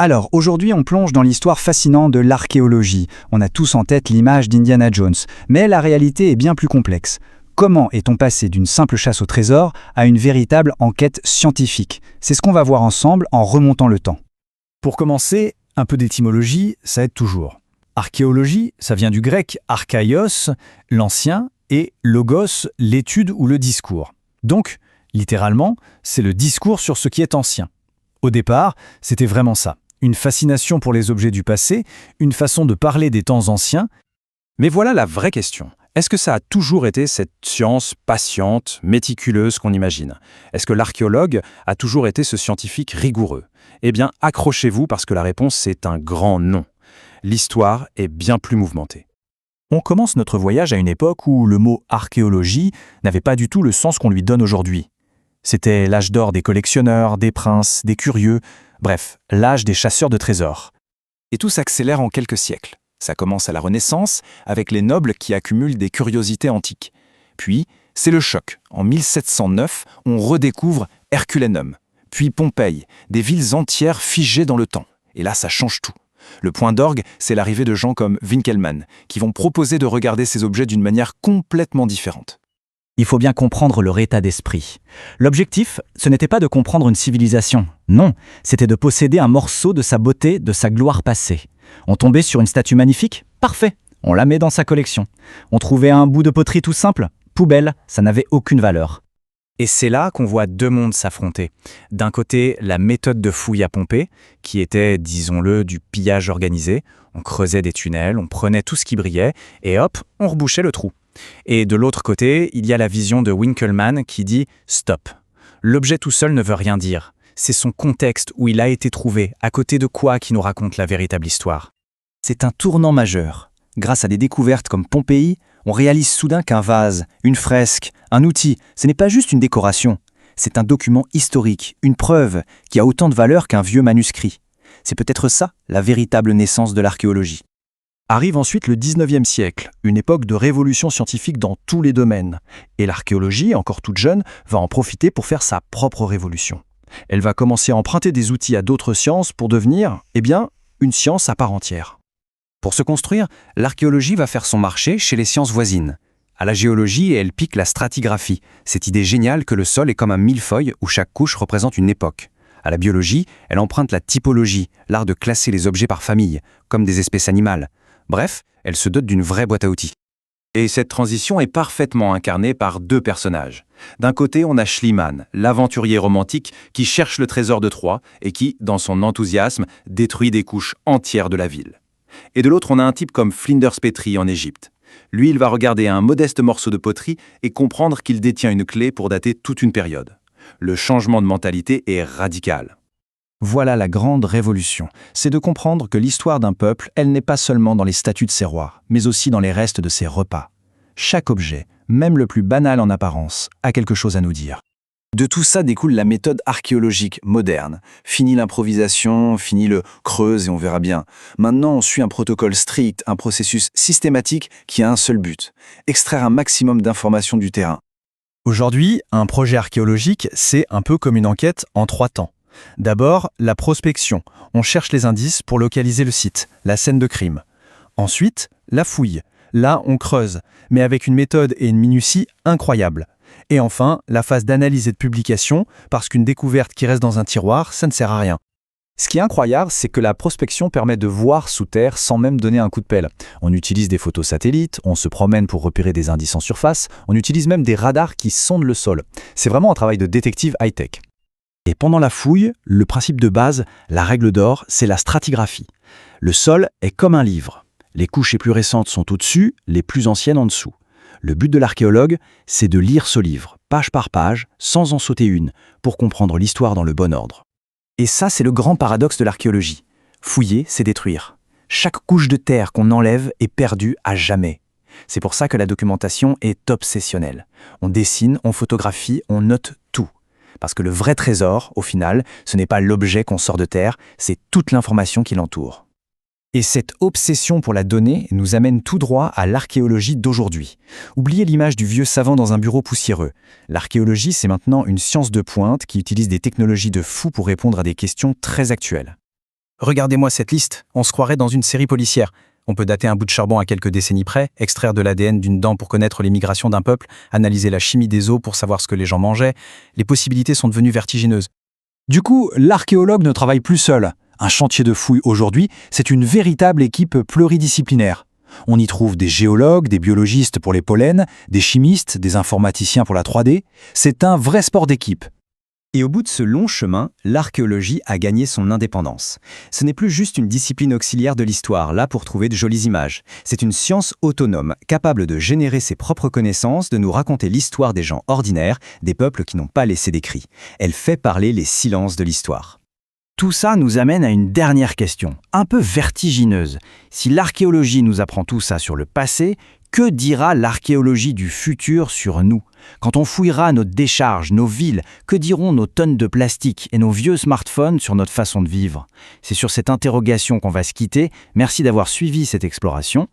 Alors, aujourd'hui, on plonge dans l'histoire fascinante de l'archéologie. On a tous en tête l'image d'Indiana Jones, mais la réalité est bien plus complexe. Comment est-on passé d'une simple chasse au trésor à une véritable enquête scientifique? C'est ce qu'on va voir ensemble en remontant le temps. Pour commencer, un peu d'étymologie, ça aide toujours. Archéologie, ça vient du grec archaïos, l'ancien, et logos, l'étude ou le discours. Donc, littéralement, c'est le discours sur ce qui est ancien. Au départ, c'était vraiment ça. Une fascination pour les objets du passé, une façon de parler des temps anciens. Mais voilà la vraie question. Est-ce que ça a toujours été cette science patiente, méticuleuse qu'on imagine? Est-ce que l'archéologue a toujours été ce scientifique rigoureux? Eh bien, accrochez-vous parce que la réponse c'est un grand non. L'histoire est bien plus mouvementée. On commence notre voyage à une époque où le mot archéologie n'avait pas du tout le sens qu'on lui donne aujourd'hui. C'était l'âge d'or des collectionneurs, des princes, des curieux, bref, l'âge des chasseurs de trésors. Et tout s'accélère en quelques siècles. Ça commence à la Renaissance, avec les nobles qui accumulent des curiosités antiques. Puis, c'est le choc. En 1709, on redécouvre Herculaneum, puis Pompéi, des villes entières figées dans le temps. Et là, ça change tout. Le point d'orgue, c'est l'arrivée de gens comme Winckelmann, qui vont proposer de regarder ces objets d'une manière complètement différente. Il faut bien comprendre leur état d'esprit. L'objectif, ce n'était pas de comprendre une civilisation. Non, c'était de posséder un morceau de sa beauté, de sa gloire passée. On tombait sur une statue magnifique? Parfait, on la met dans sa collection. On trouvait un bout de poterie tout simple? Poubelle, ça n'avait aucune valeur. Et c'est là qu'on voit deux mondes s'affronter. D'un côté, la méthode de fouille à Pompée, qui était, disons-le, du pillage organisé. On creusait des tunnels, on prenait tout ce qui brillait, et hop, on rebouchait le trou. Et de l'autre côté, il y a la vision de Winckelmann qui dit « Stop ». L'objet tout seul ne veut rien dire. C'est son contexte où il a été trouvé, à côté de quoi qui nous raconte la véritable histoire. C'est un tournant majeur. Grâce à des découvertes comme Pompéi, on réalise soudain qu'un vase, une fresque, un outil, ce n'est pas juste une décoration. C'est un document historique, une preuve qui a autant de valeur qu'un vieux manuscrit. C'est peut-être ça, la véritable naissance de l'archéologie. Arrive ensuite le 19e siècle, une époque de révolution scientifique dans tous les domaines. Et l'archéologie, encore toute jeune, va en profiter pour faire sa propre révolution. Elle va commencer à emprunter des outils à d'autres sciences pour devenir, une science à part entière. Pour se construire, l'archéologie va faire son marché chez les sciences voisines. À la géologie, elle pique la stratigraphie, cette idée géniale que le sol est comme un millefeuille où chaque couche représente une époque. À la biologie, elle emprunte la typologie, l'art de classer les objets par famille, comme des espèces animales. Bref, elle se dote d'une vraie boîte à outils. Et cette transition est parfaitement incarnée par deux personnages. D'un côté, on a Schliemann, l'aventurier romantique qui cherche le trésor de Troie et qui, dans son enthousiasme, détruit des couches entières de la ville. Et de l'autre, on a un type comme Flinders Petrie en Égypte. Lui, il va regarder un modeste morceau de poterie et comprendre qu'il détient une clé pour dater toute une période. Le changement de mentalité est radical. Voilà la grande révolution. C'est de comprendre que l'histoire d'un peuple, elle n'est pas seulement dans les statues de ses rois, mais aussi dans les restes de ses repas. Chaque objet, même le plus banal en apparence, a quelque chose à nous dire. De tout ça découle la méthode archéologique moderne. Fini l'improvisation, fini le creuse et on verra bien. Maintenant, on suit un protocole strict, un processus systématique qui a un seul but: extraire un maximum d'informations du terrain. Aujourd'hui, un projet archéologique, c'est un peu comme une enquête en 3 temps. D'abord, la prospection. On cherche les indices pour localiser le site, la scène de crime. Ensuite, la fouille. Là, on creuse, mais avec une méthode et une minutie incroyables. Et enfin, la phase d'analyse et de publication, parce qu'une découverte qui reste dans un tiroir, ça ne sert à rien. Ce qui est incroyable, c'est que la prospection permet de voir sous terre sans même donner un coup de pelle. On utilise des photos satellites, on se promène pour repérer des indices en surface, on utilise même des radars qui sondent le sol. C'est vraiment un travail de détective high-tech. Et pendant la fouille, le principe de base, la règle d'or, c'est la stratigraphie. Le sol est comme un livre. Les couches les plus récentes sont au-dessus, les plus anciennes en dessous. Le but de l'archéologue, c'est de lire ce livre, page par page, sans en sauter une, pour comprendre l'histoire dans le bon ordre. Et ça, c'est le grand paradoxe de l'archéologie. Fouiller, c'est détruire. Chaque couche de terre qu'on enlève est perdue à jamais. C'est pour ça que la documentation est obsessionnelle. On dessine, on photographie, on note tout. Parce que le vrai trésor, au final, ce n'est pas l'objet qu'on sort de terre, c'est toute l'information qui l'entoure. Et cette obsession pour la donnée nous amène tout droit à l'archéologie d'aujourd'hui. Oubliez l'image du vieux savant dans un bureau poussiéreux. L'archéologie, c'est maintenant une science de pointe qui utilise des technologies de fou pour répondre à des questions très actuelles. Regardez-moi cette liste, on se croirait dans une série policière. On peut dater un bout de charbon à quelques décennies près, extraire de l'ADN d'une dent pour connaître les migrations d'un peuple, analyser la chimie des eaux pour savoir ce que les gens mangeaient. Les possibilités sont devenues vertigineuses. Du coup, l'archéologue ne travaille plus seul. Un chantier de fouilles aujourd'hui, c'est une véritable équipe pluridisciplinaire. On y trouve des géologues, des biologistes pour les pollens, des chimistes, des informaticiens pour la 3D. C'est un vrai sport d'équipe. Et au bout de ce long chemin, l'archéologie a gagné son indépendance. Ce n'est plus juste une discipline auxiliaire de l'histoire, là pour trouver de jolies images. C'est une science autonome, capable de générer ses propres connaissances, de nous raconter l'histoire des gens ordinaires, des peuples qui n'ont pas laissé d'écrit. Elle fait parler les silences de l'histoire. Tout ça nous amène à une dernière question, un peu vertigineuse. Si l'archéologie nous apprend tout ça sur le passé, que dira l'archéologie du futur sur nous? Quand on fouillera nos décharges, nos villes, que diront nos tonnes de plastique et nos vieux smartphones sur notre façon de vivre? C'est sur cette interrogation qu'on va se quitter. Merci d'avoir suivi cette exploration.